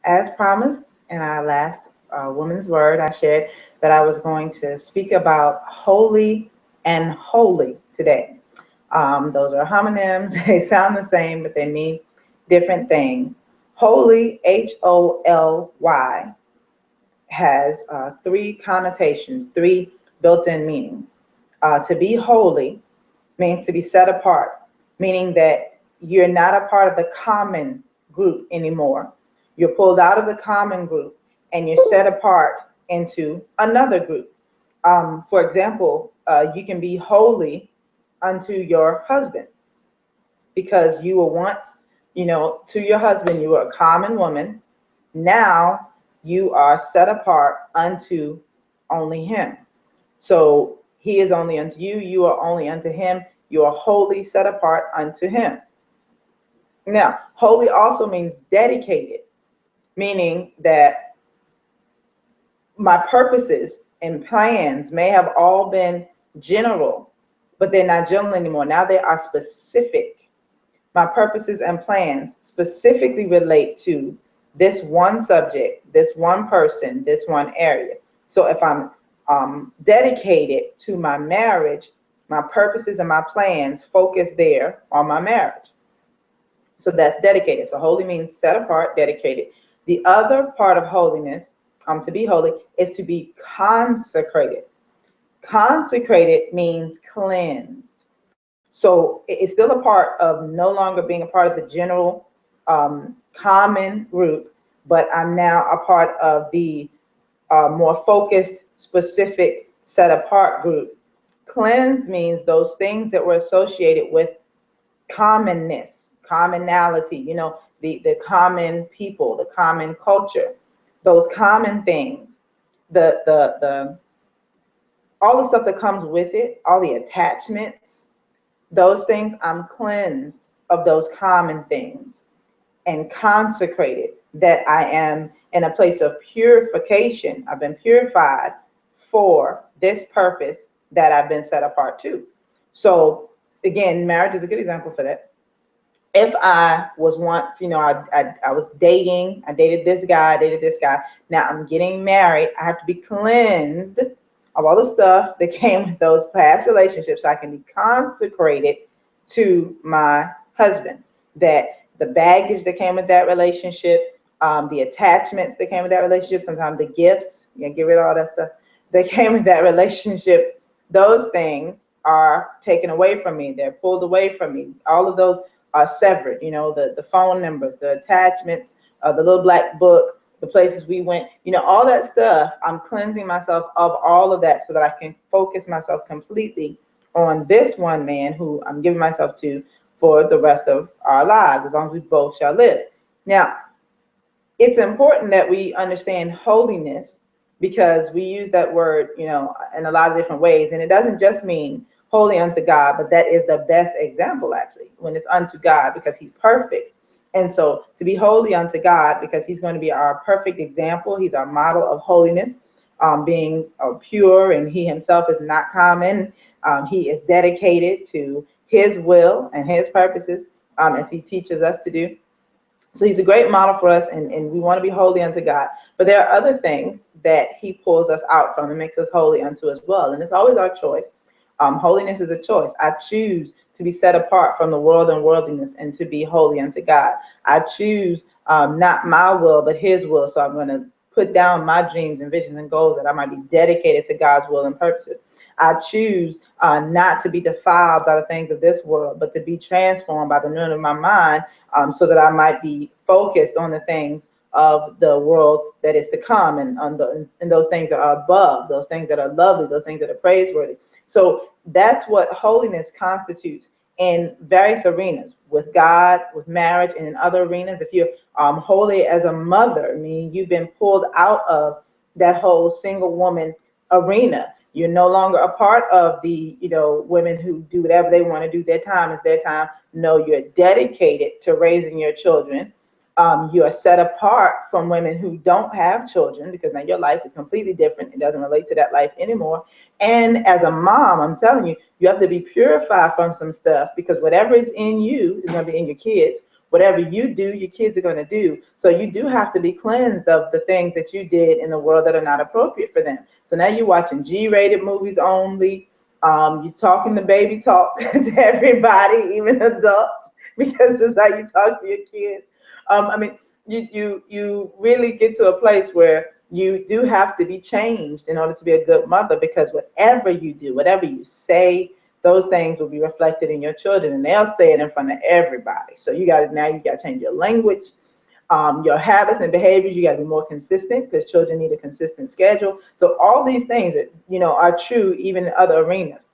As promised in our last Woman's Word, I shared that I was going to speak about holy and holy today. Those are homonyms. They sound the same, but they mean different things. Holy, Holy, has three connotations, three built-in meanings. To be holy means to be set apart, meaning that you're not a part of the common group anymore. You're pulled out of the common group and you're set apart into another group. For example, you can be holy unto your husband because you were once, to your husband, you were a common woman. Now you are set apart unto only him. So he is only unto you, you are only unto him, you are wholly set apart unto him. Now, holy also means dedicated, meaning that my purposes and plans may have all been general, but they're not general anymore. Now they are specific. My purposes and plans specifically relate to this one subject, this one person, this one area. So if I'm dedicated to my marriage, my purposes and my plans focus there on my marriage. So that's dedicated. So holy means set apart, dedicated. The other part of holiness, to be holy, is to be consecrated. Consecrated means cleansed. So it's still a part of no longer being a part of the general common group, but I'm now a part of the more focused, specific, set apart group. Cleansed means those things that were associated with commonness, commonality, the common people, the common culture, those common things, the all the stuff that comes with it, all the attachments, those things, I'm cleansed of those common things and consecrated, that I am in a place of purification. I've been purified for this purpose that I've been set apart to. So again, marriage is a good example for that. If I was once, I was dating, I dated this guy, now I'm getting married, I have to be cleansed of all the stuff that came with those past relationships so I can be consecrated to my husband. That the baggage that came with that relationship, the attachments that came with that relationship, sometimes the gifts, get rid of all that stuff that came with that relationship, those things are taken away from me. They're pulled away from me. All of those are severed, the phone numbers, the attachments, the little black book, the places we went, all that stuff. I'm cleansing myself of all of that so that I can focus myself completely on this one man who I'm giving myself to for the rest of our lives, as long as we both shall live. Now, it's important that we understand holiness because we use that word, in a lot of different ways. And it doesn't just mean holy unto God, but that is the best example, actually, when it's unto God, because he's perfect. And so to be holy unto God, because he's going to be our perfect example. He's our model of holiness, being pure, and he himself is not common. He is dedicated to his will and his purposes, as he teaches us to do. So he's a great model for us, and we want to be holy unto God. But there are other things that he pulls us out from and makes us holy unto as well. And it's always our choice. Holiness is a choice. I choose to be set apart from the world and worldliness and to be holy unto God. I choose not my will, but his will. So I'm going to put down my dreams and visions and goals that I might be dedicated to God's will and purposes. I choose not to be defiled by the things of this world, but to be transformed by the renewing of my mind, so that I might be focused on the things of the world that is to come, and those things that are above, those things that are lovely, those things that are praiseworthy. So that's what holiness constitutes in various arenas, with God, with marriage, and in other arenas. If you're holy as a mother, meaning you've been pulled out of that whole single woman arena. You're no longer a part of the, women who do whatever they want to do. Their time is their time. No, you're dedicated to raising your children. You are set apart from women who don't have children, because now your life is completely different. It doesn't relate to that life anymore. And as a mom, I'm telling you, you have to be purified from some stuff, because whatever is in you is going to be in your kids. whatever you do, your kids are going to do. So you do have to be cleansed of the things that you did in the world that are not appropriate for them. So now you're watching G-rated movies only. You're talking the baby talk to everybody, even adults, because it's how you talk to your kids. I mean, you really get to a place where you do have to be changed in order to be a good mother, because whatever you do, whatever you say, those things will be reflected in your children, and they'll say it in front of everybody. So you got to change your language, your habits and behaviors. You got to be more consistent, because children need a consistent schedule. So all these things that are true even in other arenas.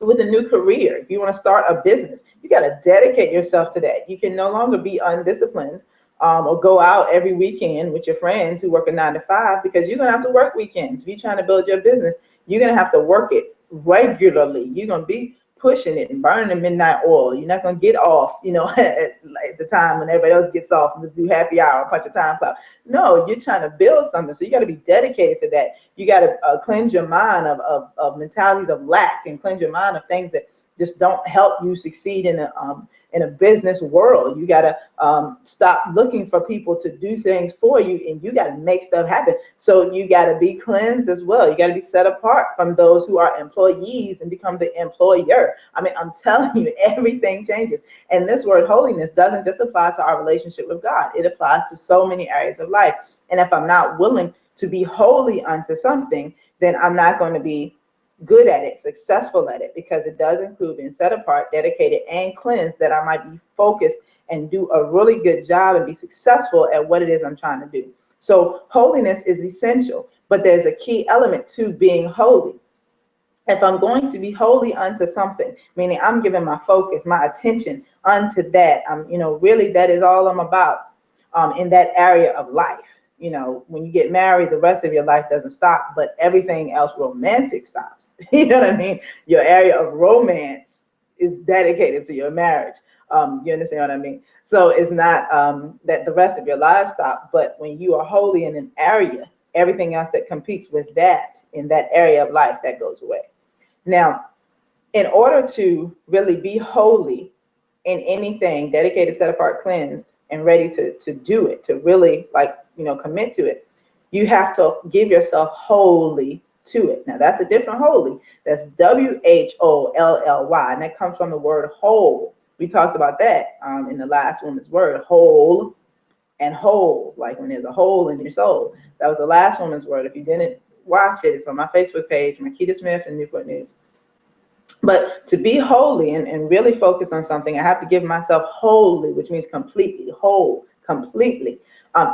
With a new career, if you want to start a business, you got to dedicate yourself to that. You can no longer be undisciplined, or go out every weekend with your friends who work a 9 to 5, because you're going to have to work weekends. If you're trying to build your business, you're going to have to work it regularly. You're going to be pushing it and burning the midnight oil. You're not going to get off, at the time when everybody else gets off and do happy hour, punch a time clock. No, you're trying to build something. So you got to be dedicated to that. You got to cleanse your mind of mentalities of lack, and cleanse your mind of things that just don't help you succeed in a business world. You got to stop looking for people to do things for you, and you got to make stuff happen. So you got to be cleansed as well. You got to be set apart from those who are employees and become the employer. I mean, I'm telling you, everything changes. And this word holiness doesn't just apply to our relationship with God. It applies to so many areas of life. And if I'm not willing to be holy unto something, then I'm not going to be good at it, successful at it, because it does include being set apart, dedicated, and cleansed, that I might be focused and do a really good job and be successful at what it is I'm trying to do. So holiness is essential, but there's a key element to being holy. If I'm going to be holy unto something, meaning I'm giving my focus, my attention unto that, really that is all I'm about in that area of life. When you get married, the rest of your life doesn't stop, but everything else romantic stops. You know what I mean? Your area of romance is dedicated to your marriage. You understand what I mean? So it's not that the rest of your life stop, but when you are holy in an area, everything else that competes with that in that area of life, that goes away. Now, in order to really be holy in anything, dedicated, set apart, cleansed, and ready to do it, to really commit to it, you have to give yourself wholly to it. Now that's a different holy. That's WHOLLY, and that comes from the word whole. We talked about that in the last woman's word, whole and holes, like when there's a hole in your soul. That was the last woman's word. If you didn't watch it, it's on my Facebook page, Markita Smith and Newport News. But to be holy and really focused on something, I have to give myself wholly, which means completely, whole, completely.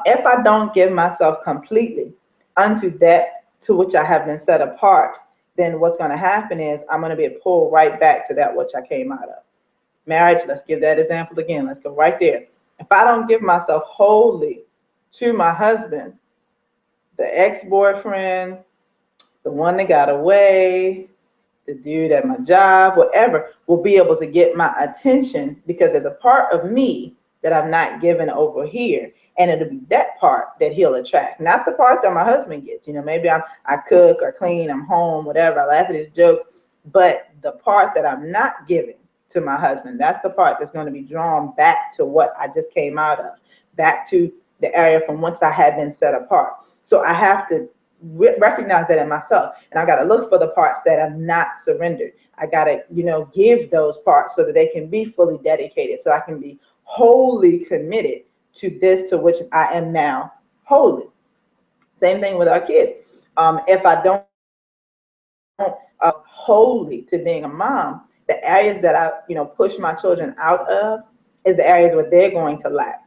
If I don't give myself completely unto that to which I have been set apart, then what's going to happen is I'm going to be pulled right back to that which I came out of. Marriage, let's give that example again. Let's go right there. If I don't give myself wholly to my husband, the ex-boyfriend, the one that got away, the dude at my job, whatever, will be able to get my attention, because there's a part of me that I'm not given over here. And it'll be that part that he'll attract, not the part that my husband gets. Maybe I cook or clean, I'm home, whatever, I laugh at his jokes, but the part that I'm not giving to my husband, that's the part that's going to be drawn back to what I just came out of, back to the area from whence I had been set apart. So I have to recognize that in myself, and I got to look for the parts that are not surrendered. I got to give those parts so that they can be fully dedicated, so I can be wholly committed to this to which I am now holy. Same thing with our kids. If I don't wholly to being a mom, the areas that I push my children out of is the areas where they're going to lack.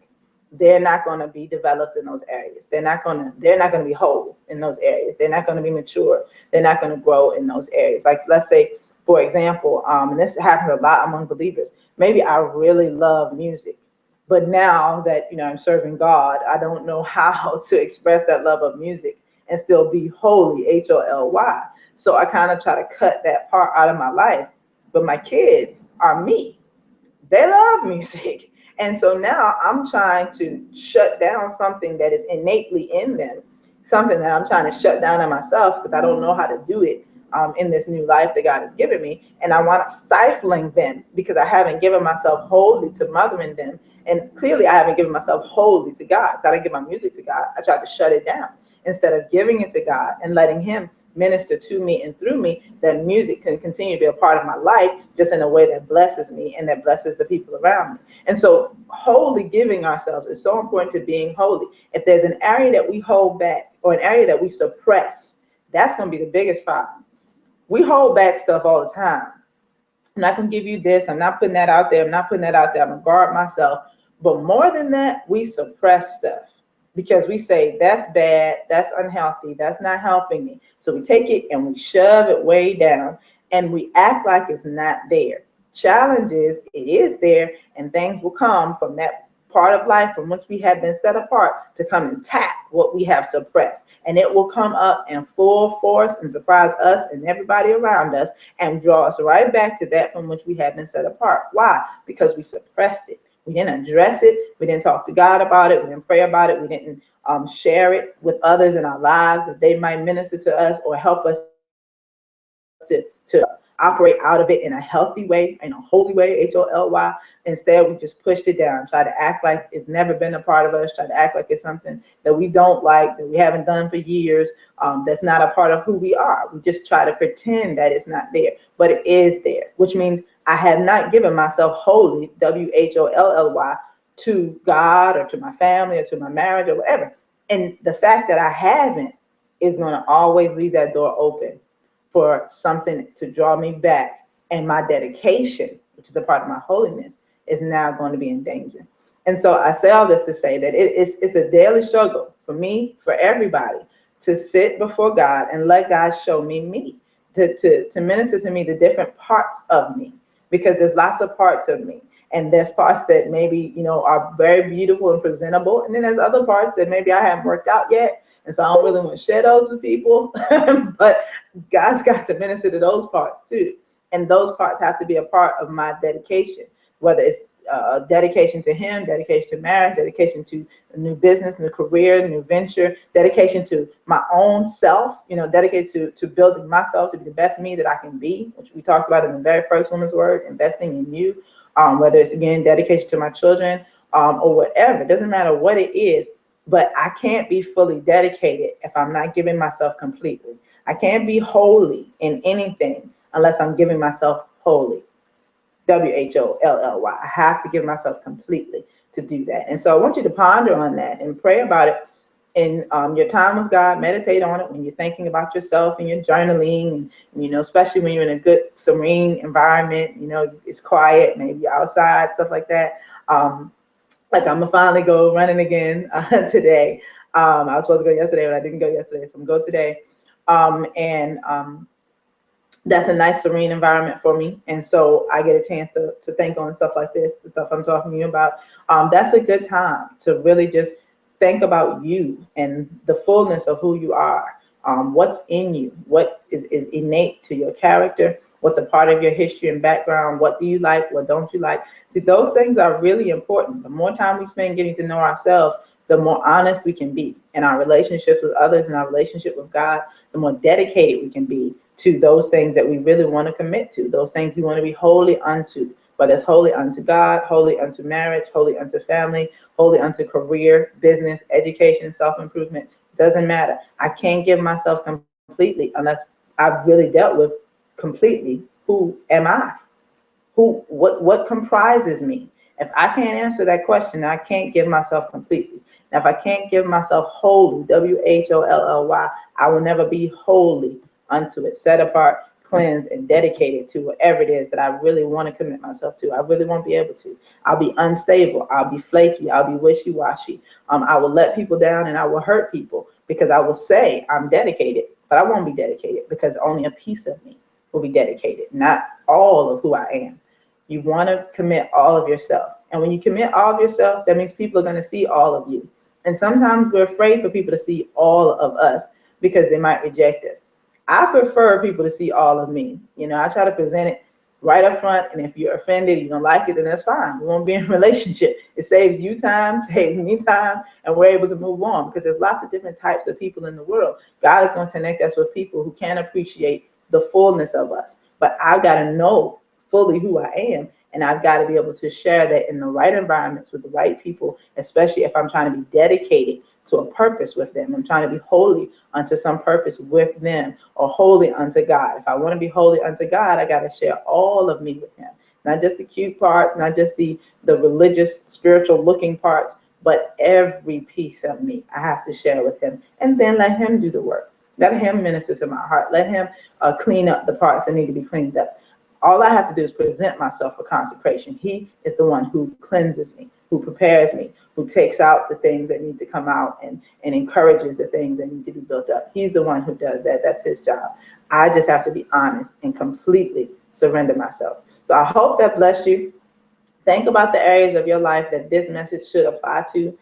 They're not going to be developed in those areas. They're not going to be whole in those areas. They're not going to be mature. They're not going to grow in those areas. Like, let's say, for example, and this happens a lot among believers, maybe I really love music, but now that I'm serving God, I don't know how to express that love of music and still be holy, HOLY. So I kind of try to cut that part out of my life. But my kids are me. They love music. And so now I'm trying to shut down something that is innately in them, something that I'm trying to shut down in myself, because I don't know how to do it in this new life that God has given me. And I want to stifling them because I haven't given myself wholly to mothering them And clearly I haven't given myself wholly to God. I didn't give my music to God. I tried to shut it down instead of giving it to God and letting him minister to me and through me, that music can continue to be a part of my life, just in a way that blesses me and that blesses the people around me. And so wholly giving ourselves is so important to being holy. If there's an area that we hold back or an area that we suppress, that's going to be the biggest problem. We hold back stuff all the time. I'm not going to give you this. I'm not putting that out there. I'm not putting that out there. I'm going to guard myself. But more than that, we suppress stuff because we say that's bad, that's unhealthy, that's not helping me. So we take it and we shove it way down and we act like it's not there. Challenge is, it is there, and things will come from that part of life from which we have been set apart to come and tap what we have suppressed. And it will come up in full force and surprise us and everybody around us and draw us right back to that from which we have been set apart. Why? Because we suppressed it. We didn't address it. We didn't talk to God about it. We didn't pray about it. We didn't share it with others in our lives that they might minister to us or help us to operate out of it in a healthy way, in a holy way, H-O-L-Y. Instead, we just pushed it down, try to act like it's never been a part of us, try to act like it's something that we don't like, that we haven't done for years, that's not a part of who we are. We just try to pretend that it's not there, but it is there, which means I have not given myself wholly, W-H-O-L-L-Y, to God or to my family or to my marriage or whatever. And the fact that I haven't is going to always leave that door open for something to draw me back, and my dedication, which is a part of my holiness, is now going to be in danger. And so I say all this to say that it's a daily struggle for me, for everybody, to sit before God and let God show me, to minister to me the different parts of me, because there's lots of parts of me. And there's parts that maybe, are very beautiful and presentable. And then there's other parts that maybe I haven't worked out yet. And so I don't really want to share those with people, but God's got to minister to those parts too. And those parts have to be a part of my dedication, whether it's dedication to him, dedication to marriage, dedication to a new business, new career, new venture, dedication to my own self, dedicated to building myself to be the best me that I can be, which we talked about in the very first woman's word, investing in you, whether it's, again, dedication to my children or whatever. It doesn't matter what it is. But I can't be fully dedicated if I'm not giving myself completely. I can't be holy in anything unless I'm giving myself wholly. W-H-O-L-L-Y. I have to give myself completely to do that. And so I want you to ponder on that and pray about it in your time with God. Meditate on it when you're thinking about yourself and you're journaling, and, especially when you're in a good, serene environment, it's quiet, maybe outside, stuff like that. Like I'm gonna finally go running again today. I was supposed to go yesterday, but I didn't go yesterday, so I'm gonna go today. That's a nice serene environment for me, and so I get a chance to think on stuff like this, the stuff I'm talking to you about. That's a good time to really just think about you and the fullness of who you are. What's in you? What is innate to your character? What's a part of your history and background? What do you like? What don't you like? See, those things are really important. The more time we spend getting to know ourselves, the more honest we can be in our relationships with others and our relationship with God, the more dedicated we can be to those things that we really want to commit to, those things we want to be holy unto, whether it's holy unto God, holy unto marriage, holy unto family, holy unto career, business, education, self-improvement. Doesn't matter. I can't give myself completely unless I've really dealt with completely who am I? What comprises me? If I can't answer that question, I can't give myself completely. Now, if I can't give myself wholly, W-H-O-L-L-Y, I will never be holy unto it, set apart, cleansed, and dedicated to whatever it is that I really want to commit myself to. I really won't be able to. I'll be unstable. I'll be flaky. I'll be wishy-washy. I will let people down and I will hurt people because I will say I'm dedicated, but I won't be dedicated because only a piece of me will be dedicated, not all of who I am. You want to commit all of yourself. And when you commit all of yourself, that means people are going to see all of you. And sometimes we're afraid for people to see all of us because they might reject us. I prefer people to see all of me. I try to present it right up front. And if you're offended, you don't like it, then that's fine. We won't be in a relationship. It saves you time, saves me time, and we're able to move on because there's lots of different types of people in the world. God is going to connect us with people who can appreciate the fullness of us. But I've got to know fully who I am. And I've got to be able to share that in the right environments with the right people, especially if I'm trying to be dedicated to a purpose with them. I'm trying to be holy unto some purpose with them, or holy unto God. If I want to be holy unto God, I got to share all of me with him. Not just the cute parts, not just the religious, spiritual looking parts, but every piece of me I have to share with him. And then let him do the work. Let him minister to my heart. Let him clean up the parts that need to be cleaned up. All I have to do is present myself for consecration. He is the one who cleanses me, who prepares me, who takes out the things that need to come out, and encourages the things that need to be built up. He's the one who does that. That's his job. I just have to be honest and completely surrender myself. So I hope that blessed you. Think about the areas of your life that this message should apply to,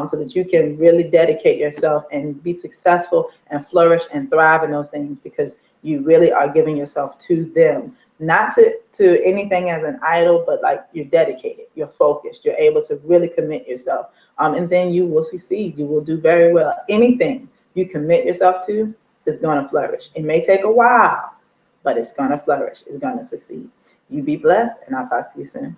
so that you can really dedicate yourself and be successful and flourish and thrive in those things, because you really are giving yourself to them. Not to anything as an idol, but like you're dedicated, you're focused, you're able to really commit yourself. And then you will succeed. You will do very well. Anything you commit yourself to is going to flourish. It may take a while, but it's going to flourish. It's going to succeed. You be blessed, and I'll talk to you soon.